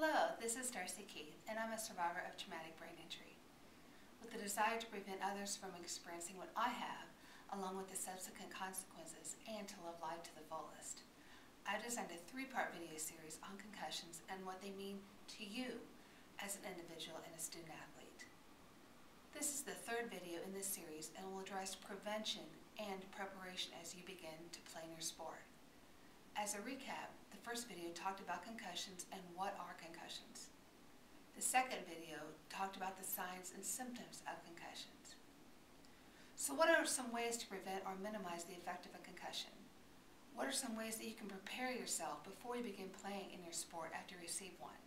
Hello, this is Darcy and I'm a survivor of traumatic brain injury. With the desire to prevent others from experiencing what I have, along with the subsequent consequences, and to live life to the fullest, I've designed a 3-part video series on concussions and what they mean to you as an individual and a student athlete. This is the 3rd video in this series and will address prevention and preparation as you begin to play in your sport. As a recap, the first video talked about concussions and what are concussions. The second video talked about the signs and symptoms of concussions. So what are some ways to prevent or minimize the effect of a concussion? What are some ways that you can prepare yourself before you begin playing in your sport after you receive one?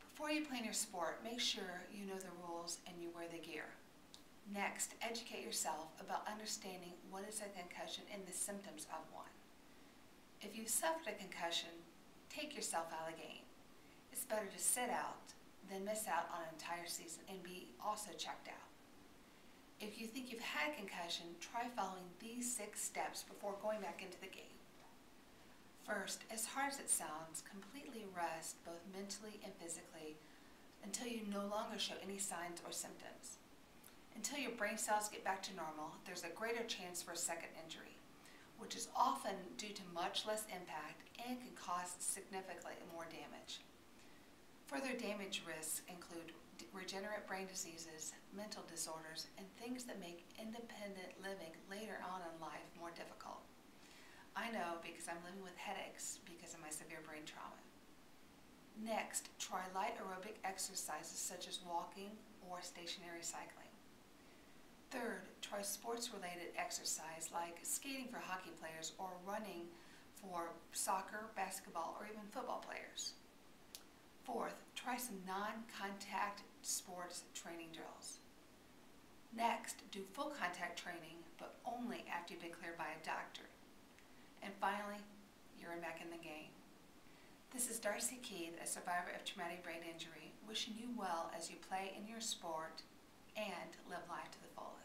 Before you play in your sport, make sure you know the rules and you wear the gear. Next, educate yourself about understanding what is a concussion and the symptoms of one. If you've suffered a concussion, take yourself out of the game. It's better to sit out than miss out on an entire season and be also checked out. If you think you've had a concussion, try following these 6 steps before going back into the game. First, as hard as it sounds, completely rest both mentally and physically until you no longer show any signs or symptoms. Until your brain cells get back to normal, there's a greater chance for a second injury, which is often due to much less impact and can cause significantly more damage. Further damage risks include regenerate brain diseases, mental disorders, and things that make independent living later on in life more difficult. I know because I'm living with headaches because of my severe brain trauma. Next, try light aerobic exercises such as walking or stationary cycling. Third, try sports-related exercise like skating for hockey players or running for soccer, basketball, or even football players. Fourth, try some non-contact sports training drills. Next, do full contact training, but only after you've been cleared by a doctor. And finally, you're back in the game. This is Darcy Keith, a survivor of traumatic brain injury, wishing you well as you play in your sport and live life to the fullest.